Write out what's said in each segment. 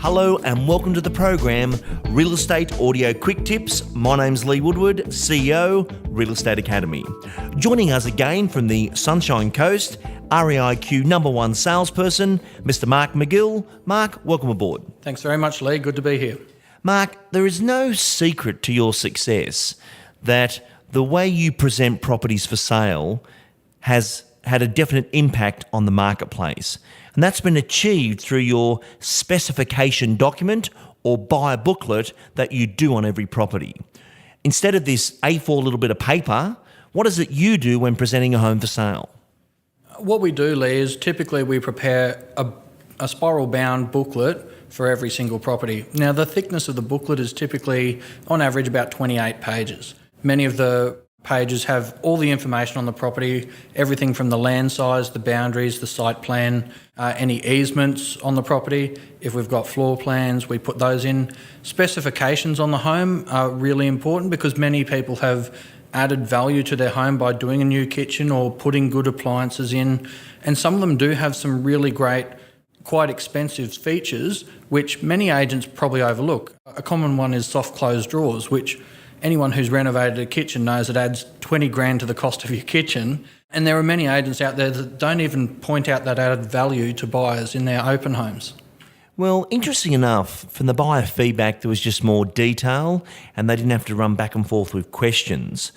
Hello and welcome to the program, Real Estate Audio Quick Tips. My name's Lee Woodward, CEO, Real Estate Academy. Joining us again from the Sunshine Coast, REIQ #1 salesperson, Mr. Mark McGill. Mark, welcome aboard. Thanks very much, Lee. Good to be here. Mark, there is no secret to your success that the way you present properties for sale has had a definite impact on the marketplace. And that's been achieved through your specification document or buyer booklet that you do on every property. Instead of this A4 little bit of paper, what is it you do when presenting a home for sale? What we do, Lee, is typically we prepare a spiral-bound booklet for every single property. Now, the thickness of the booklet is typically, on average, about 28 pages. Many of the pages have all the information on the property, everything from the land size, the boundaries, the site plan, any easements on the property. If we've got floor plans, we put those in. Specifications on the home are really important because many people have added value to their home by doing a new kitchen or putting good appliances in. And some of them do have some really great, quite expensive features, which many agents probably overlook. A common one is soft closed drawers, which anyone who's renovated a kitchen knows it adds 20 grand to the cost of your kitchen. And there are many agents out there that don't even point out that added value to buyers in their open homes. Well, interesting enough, from the buyer feedback, there was just more detail and they didn't have to run back and forth with questions.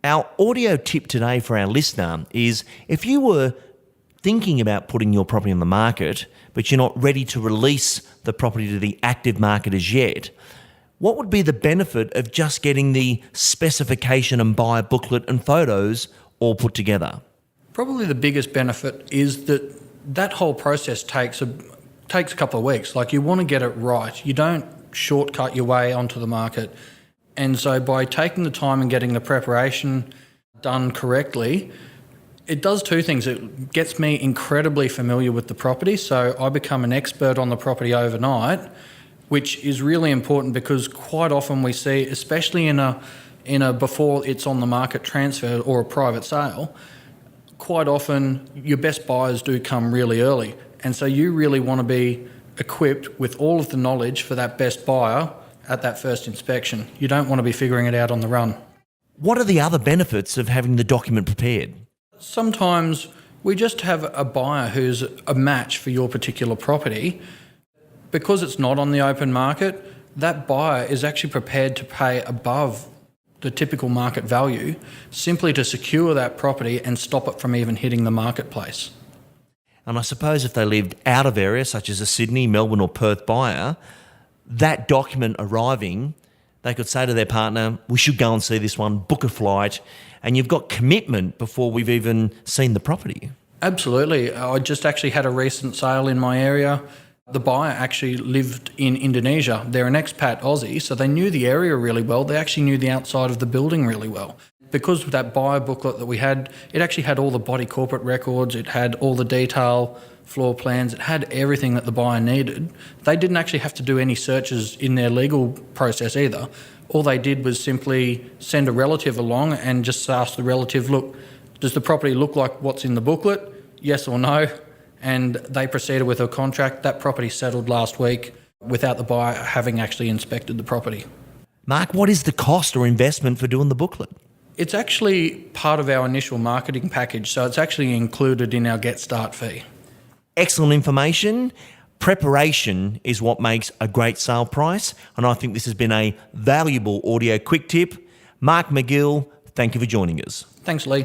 Our audio tip today for our listener is if you were thinking about putting your property on the market, but you're not ready to release the property to the active market as yet, what would be the benefit of just getting the specification and buyer booklet and photos all put together? Probably the biggest benefit is that whole process takes a couple of weeks. Like, you want to get it right. You don't shortcut your way onto the market. And so by taking the time and getting the preparation done correctly, it does two things. It gets me incredibly familiar with the property, so I become an expert on the property overnight, which is really important because quite often we see, especially in a before it's on the market transfer or a private sale, quite often your best buyers do come really early. And so you really want to be equipped with all of the knowledge for that best buyer at that first inspection. You don't want to be figuring it out on the run. What are the other benefits of having the document prepared? Sometimes we just have a buyer who's a match for your particular property. Because it's not on the open market, that buyer is actually prepared to pay above the typical market value simply to secure that property and stop it from even hitting the marketplace. And I suppose if they lived out of areas such as a Sydney, Melbourne or Perth buyer, that document arriving, they could say to their partner, we should go and see this one, book a flight, and you've got commitment before we've even seen the property. Absolutely. I just actually had a recent sale in my area. The buyer actually lived in Indonesia. They're an expat Aussie, so they knew the area really well. They actually knew the outside of the building really well. Because of that buyer booklet that we had, it actually had all the body corporate records, it had all the detail, floor plans, it had everything that the buyer needed. They didn't actually have to do any searches in their legal process either. All they did was simply send a relative along and just ask the relative, look, does the property look like what's in the booklet? Yes or no? And they proceeded with a contract. That property settled last week without the buyer having actually inspected the property. Mark, what is the cost or investment for doing the booklet? It's actually part of our initial marketing package, so it's actually included in our Get Start fee. Excellent information. Preparation is what makes a great sale price, and I think this has been a valuable audio quick tip. Mark McGill, thank you for joining us. Thanks, Lee.